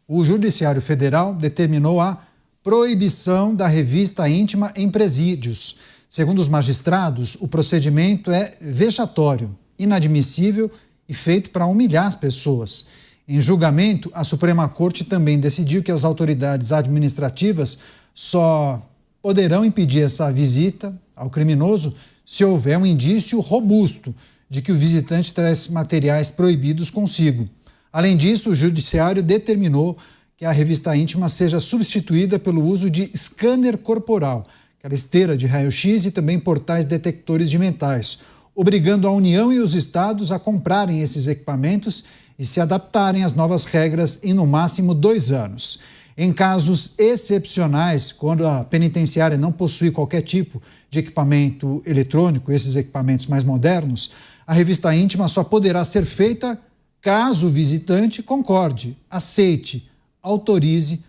o Judiciário Federal determinou a proibição da revista íntima em presídios. Segundo os magistrados, o procedimento é vexatório, inadmissível e feito para humilhar as pessoas. Em julgamento, a Suprema Corte também decidiu que as autoridades administrativas só poderão impedir essa visita ao criminoso se houver um indício robusto de que o visitante traz materiais proibidos consigo. Além disso, o Judiciário determinou que a revista íntima seja substituída pelo uso de scanner corporal, aquela esteira de raio-x e também portais detectores de metais, obrigando a União e os estados a comprarem esses equipamentos e se adaptarem às novas regras em no máximo 2 anos. Em casos excepcionais, quando a penitenciária não possui qualquer tipo de equipamento eletrônico, esses equipamentos mais modernos, a revista íntima só poderá ser feita caso o visitante concorde, aceite, autorize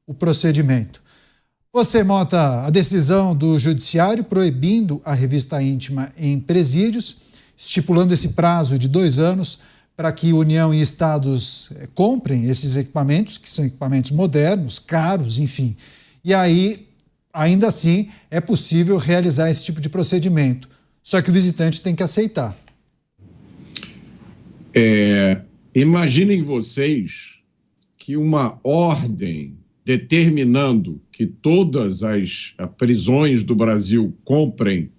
o procedimento. Você, Mota, a decisão do Judiciário proibindo a revista íntima em presídios, estipulando esse prazo de 2 anos para que União e estados comprem esses equipamentos, que são equipamentos modernos, caros, enfim. E aí, ainda assim, é possível realizar esse tipo de procedimento. Só que o visitante tem que aceitar. Imaginem vocês que uma ordem determinando que todas as prisões do Brasil comprem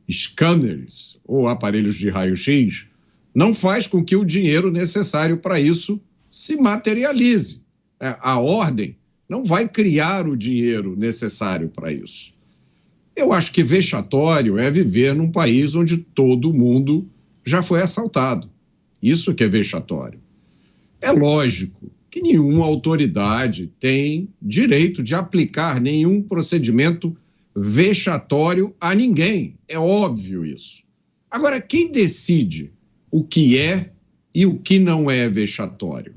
scanners ou aparelhos de raio-x não faz com que o dinheiro necessário para isso se materialize. A ordem não vai criar o dinheiro necessário para isso. Eu acho que vexatório é viver num país onde todo mundo já foi assaltado. Isso que é vexatório. É lógico que nenhuma autoridade tem direito de aplicar nenhum procedimento vexatório a ninguém. É óbvio isso. Agora, quem decide o que é e o que não é vexatório?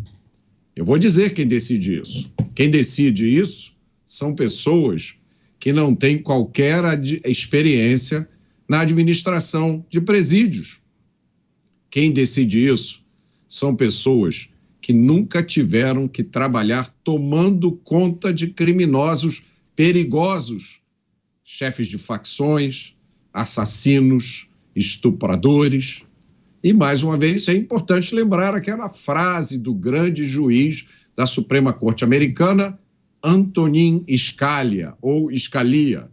Eu vou dizer quem decide isso. Quem decide isso são pessoas que não têm qualquer experiência na administração de presídios. Quem decide isso são pessoas que nunca tiveram que trabalhar tomando conta de criminosos perigosos, chefes de facções, assassinos, estupradores. E, mais uma vez, é importante lembrar aquela frase do grande juiz da Suprema Corte Americana, Antonin Scalia, ou Scalia.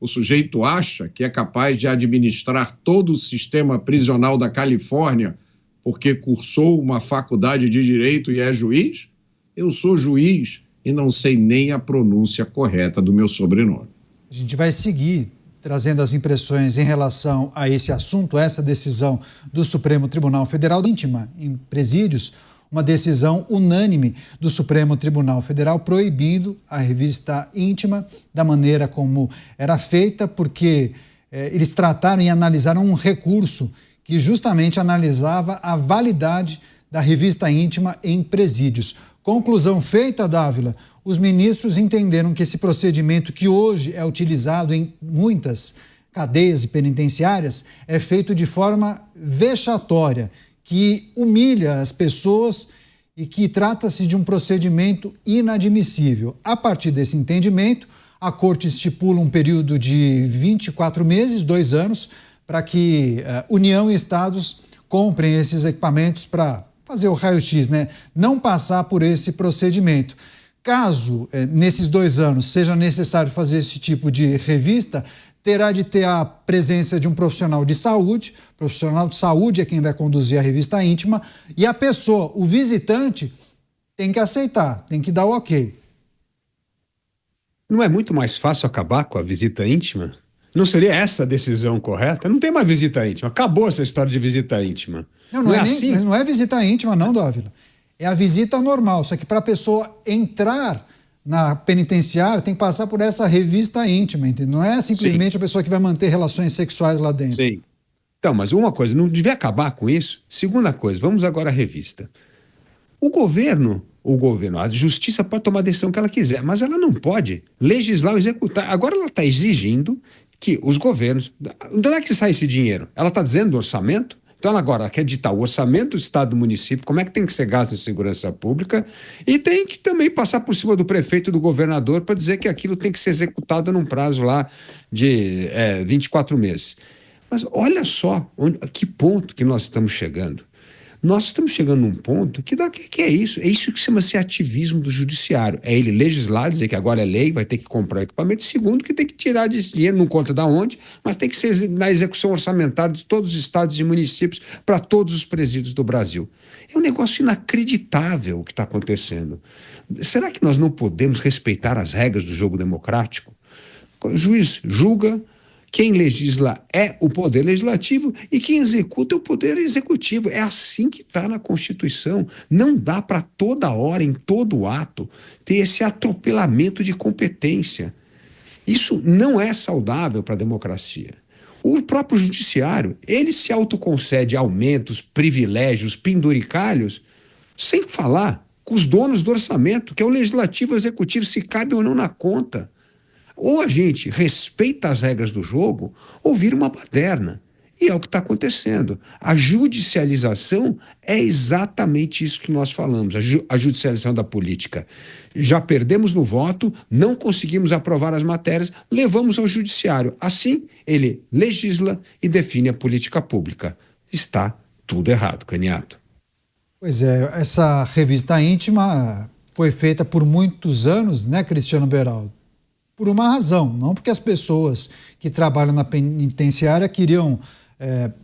O sujeito acha que é capaz de administrar todo o sistema prisional da Califórnia porque cursou uma faculdade de direito e é juiz? Eu sou juiz e não sei nem a pronúncia correta do meu sobrenome. A gente vai seguir trazendo as impressões em relação a esse assunto, essa decisão do Supremo Tribunal Federal íntima em presídios, uma decisão unânime do Supremo Tribunal Federal proibindo a revista íntima da maneira como era feita, porque eles trataram e analisaram um recurso que justamente analisava a validade da revista íntima em presídios. Conclusão feita, Dávila, os ministros entenderam que esse procedimento que hoje é utilizado em muitas cadeias e penitenciárias é feito de forma vexatória, que humilha as pessoas e que trata-se de um procedimento inadmissível. A partir desse entendimento, a Corte estipula um período de 24 meses, 2 anos, para que União e Estados comprem esses equipamentos para fazer o raio-x, né? Não passar por esse procedimento. Caso, nesses 2 anos, seja necessário fazer esse tipo de revista, terá de ter a presença de um profissional de saúde. O profissional de saúde é quem vai conduzir a revista íntima e a pessoa, o visitante, tem que aceitar, tem que dar o ok. Não é muito mais fácil acabar com a visita íntima? Não seria essa a decisão correta? Não tem mais visita íntima. Acabou essa história de visita íntima. Não é assim? Não é visita íntima, não, Dávila. É a visita normal. Só que para a pessoa entrar na penitenciária tem que passar por essa revista íntima, entendeu? Não é simplesmente a pessoa que vai manter relações sexuais lá dentro. Sim. Então, mas uma coisa, não devia acabar com isso? Segunda coisa, vamos agora à revista. O governo, a justiça pode tomar a decisão que ela quiser, mas ela não pode legislar ou executar. Agora ela está exigindo que os governos... De onde é que sai esse dinheiro? Ela está dizendo do orçamento? Então, ela agora quer ditar o orçamento do Estado do município, como é que tem que ser gasto em segurança pública, e tem que também passar por cima do prefeito e do governador para dizer que aquilo tem que ser executado num prazo lá de 24 meses. Mas olha só que ponto que nós estamos chegando. Nós estamos chegando num ponto que é isso? É isso que chama-se ativismo do judiciário. É ele legislar, dizer que agora é lei, vai ter que comprar equipamento. Segundo, que tem que tirar desse dinheiro, não conta de onde, mas tem que ser na execução orçamentária de todos os estados e municípios para todos os presídios do Brasil. É um negócio inacreditável o que está acontecendo. Será que nós não podemos respeitar as regras do jogo democrático? O juiz julga, quem legisla é o poder legislativo e quem executa é o poder executivo. É assim que está na Constituição. Não dá para toda hora, em todo ato, ter esse atropelamento de competência. Isso não é saudável para a democracia. O próprio judiciário, ele se autoconcede aumentos, privilégios, penduricalhos, sem falar com os donos do orçamento, que é o legislativo e o executivo, se cabe ou não na conta. Ou a gente respeita as regras do jogo, ou vira uma baderna. E é o que está acontecendo. A judicialização é exatamente isso que nós falamos, a judicialização da política. Já perdemos no voto, não conseguimos aprovar as matérias, levamos ao judiciário. Assim, ele legisla e define a política pública. Está tudo errado, Caniato. Pois é, essa revista íntima foi feita por muitos anos, né, Cristiano Beraldo? Por uma razão, não porque as pessoas que trabalham na penitenciária queriam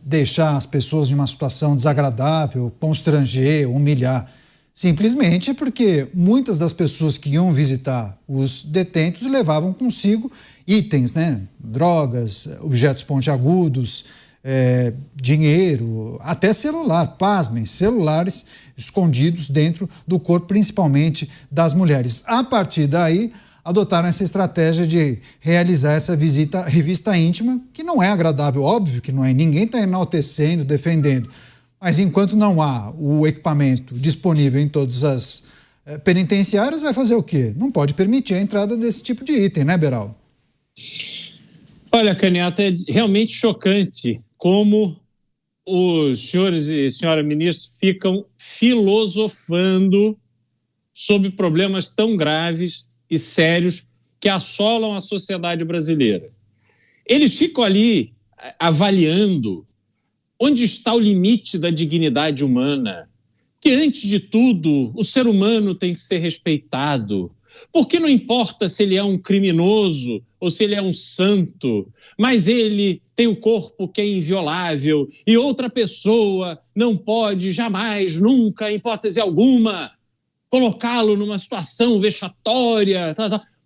deixar as pessoas em uma situação desagradável, constranger, humilhar. Simplesmente porque muitas das pessoas que iam visitar os detentos levavam consigo itens, né? Drogas, objetos pontiagudos, dinheiro, até celular, pasmem, celulares escondidos dentro do corpo, principalmente das mulheres. A partir daí, adotaram essa estratégia de realizar essa revista íntima, que não é agradável, óbvio que não é, ninguém está enaltecendo, defendendo, mas enquanto não há o equipamento disponível em todas as penitenciárias, vai fazer o quê? Não pode permitir a entrada desse tipo de item, né, Beraldo? Olha, Caniato, é realmente chocante como os senhores e senhora ministros ficam filosofando sobre problemas tão graves e sérios que assolam a sociedade brasileira. Eles ficam ali avaliando onde está o limite da dignidade humana, que antes de tudo o ser humano tem que ser respeitado, porque não importa se ele é um criminoso ou se ele é um santo, mas ele tem o corpo que é inviolável e outra pessoa não pode jamais, nunca, em hipótese alguma, colocá-lo numa situação vexatória.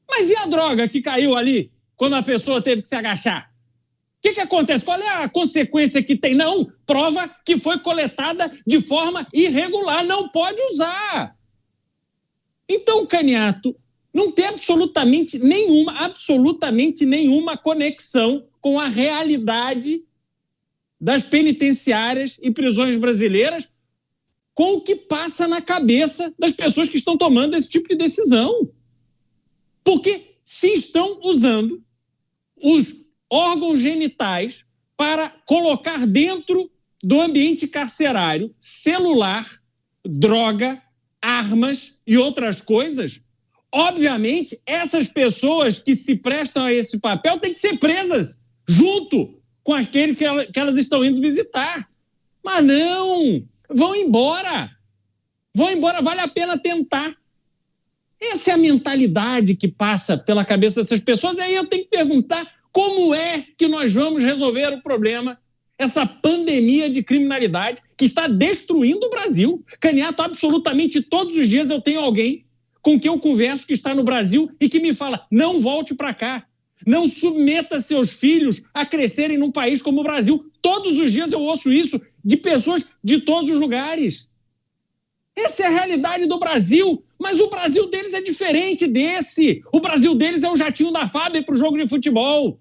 Mas e a droga que caiu ali quando a pessoa teve que se agachar? O que acontece? Qual é a consequência que tem? Não, prova que foi coletada de forma irregular, não pode usar. Então, Caniato, não tem absolutamente nenhuma conexão com a realidade das penitenciárias e prisões brasileiras, com o que passa na cabeça das pessoas que estão tomando esse tipo de decisão. Porque se estão usando os órgãos genitais para colocar dentro do ambiente carcerário celular, droga, armas e outras coisas, obviamente, essas pessoas que se prestam a esse papel têm que ser presas junto com aquele que elas estão indo visitar. Mas não, vão embora, vale a pena tentar. Essa é a mentalidade que passa pela cabeça dessas pessoas, e aí eu tenho que perguntar como é que nós vamos resolver o problema, essa pandemia de criminalidade que está destruindo o Brasil. Caniato, absolutamente todos os dias eu tenho alguém com quem eu converso que está no Brasil e que me fala, não volte para cá, não submeta seus filhos a crescerem num país como o Brasil. Todos os dias eu ouço isso de pessoas de todos os lugares. Essa é a realidade do Brasil, mas o Brasil deles é diferente desse. O Brasil deles é o jatinho da FAB para o jogo de futebol.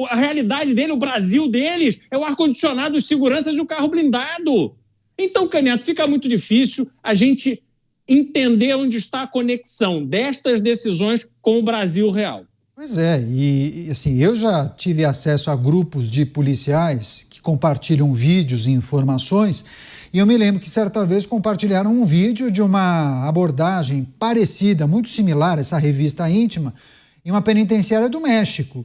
A realidade dele, o Brasil deles, é o ar-condicionado, os seguranças e o carro blindado. Então, Caniato, fica muito difícil a gente entender onde está a conexão destas decisões com o Brasil real. Pois é, e assim, eu já tive acesso a grupos de policiais que compartilham vídeos e informações, e eu me lembro que certa vez compartilharam um vídeo de uma abordagem parecida, muito similar a essa revista íntima, em uma penitenciária do México.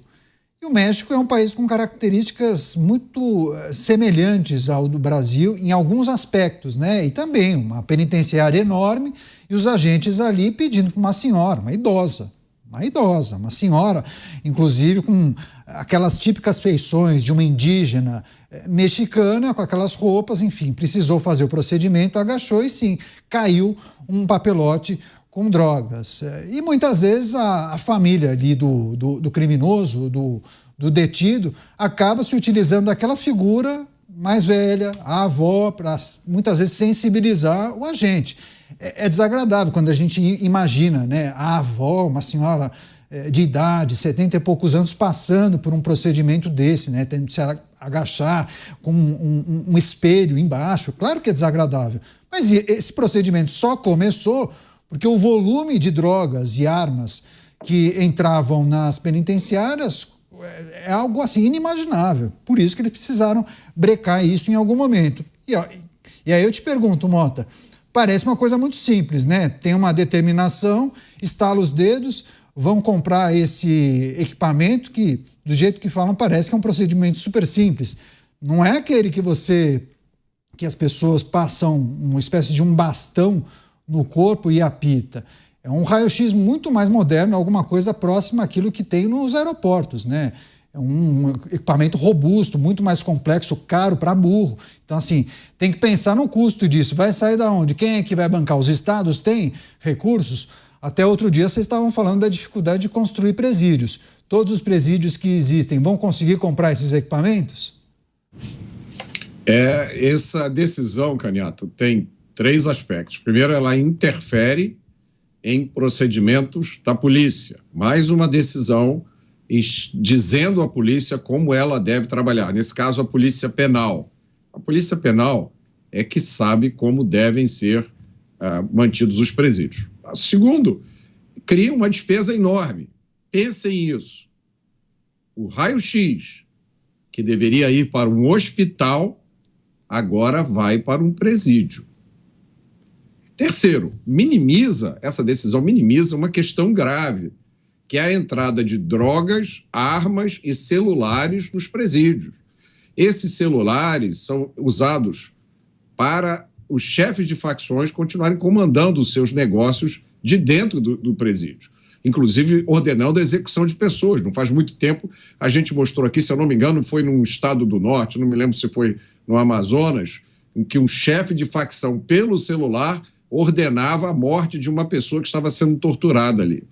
E o México é um país com características muito semelhantes ao do Brasil em alguns aspectos, né? E também uma penitenciária enorme e os agentes ali pedindo para uma senhora, uma senhora, inclusive com aquelas típicas feições de uma indígena mexicana, com aquelas roupas, enfim, precisou fazer o procedimento, agachou e sim, caiu um papelote com drogas. E muitas vezes a família ali do criminoso, do detido, acaba se utilizando daquela figura mais velha, a avó, para muitas vezes sensibilizar o agente. É desagradável quando a gente imagina, né, a avó, uma senhora de idade, 70 e poucos anos, passando por um procedimento desse, né, tendo que se agachar com um espelho embaixo. Claro que é desagradável, mas esse procedimento só começou porque o volume de drogas e armas que entravam nas penitenciárias é algo assim inimaginável. Por isso que eles precisaram brecar isso em algum momento. E aí eu te pergunto, Mota, parece uma coisa muito simples, né? Tem uma determinação, estala os dedos, vão comprar esse equipamento que, do jeito que falam, parece que é um procedimento super simples. Não é aquele que as pessoas passam uma espécie de um bastão no corpo e apita. É um raio-x muito mais moderno, alguma coisa próxima àquilo que tem nos aeroportos, né? É um equipamento robusto, muito mais complexo, caro para burro. Então, assim, tem que pensar no custo disso. Vai sair da onde? Quem é que vai bancar? Os estados têm recursos? Até outro dia vocês estavam falando da dificuldade de construir presídios. Todos os presídios que existem vão conseguir comprar esses equipamentos? Essa decisão, Canhato, tem 3 aspectos. Primeiro, ela interfere em procedimentos da polícia. Mais uma decisão dizendo à polícia como ela deve trabalhar. Nesse caso, a polícia penal. A polícia penal é que sabe como devem ser mantidos os presídios. Segundo, cria uma despesa enorme. Pensem nisso. O raio-x, que deveria ir para um hospital, agora vai para um presídio. Terceiro, essa decisão minimiza uma questão grave, que é a entrada de drogas, armas e celulares nos presídios. Esses celulares são usados para os chefes de facções continuarem comandando os seus negócios de dentro do presídio, inclusive ordenando a execução de pessoas. Não faz muito tempo, a gente mostrou aqui, se eu não me engano, foi num estado do norte, não me lembro se foi no Amazonas, em que um chefe de facção, pelo celular, ordenava a morte de uma pessoa que estava sendo torturada ali.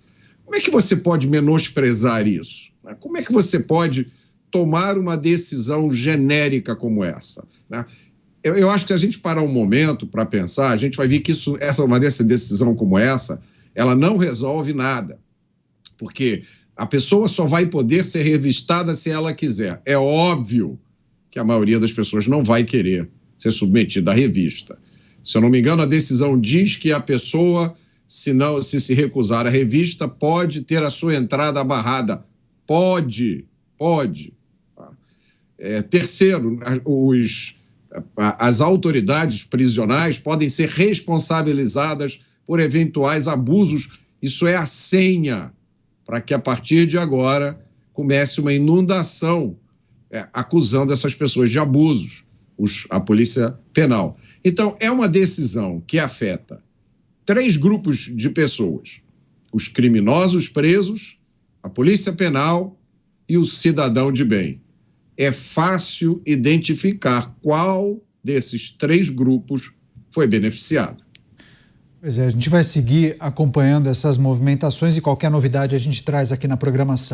Como é que você pode menosprezar isso? Como é que você pode tomar uma decisão genérica como essa? Eu acho que se a gente parar um momento para pensar, a gente vai ver que uma decisão como essa, ela não resolve nada. Porque a pessoa só vai poder ser revistada se ela quiser. É óbvio que a maioria das pessoas não vai querer ser submetida à revista. Se eu não me engano, a decisão diz que a pessoa, se recusar à revista, pode ter a sua entrada barrada. Pode. Terceiro, as autoridades prisionais podem ser responsabilizadas por eventuais abusos. Isso é a senha para que, a partir de agora, comece uma inundação acusando essas pessoas de abusos, a polícia penal. Então, é uma decisão que afeta 3 grupos de pessoas: os criminosos presos, a polícia penal e o cidadão de bem. É fácil identificar qual desses 3 grupos foi beneficiado. Pois é, a gente vai seguir acompanhando essas movimentações e qualquer novidade a gente traz aqui na programação.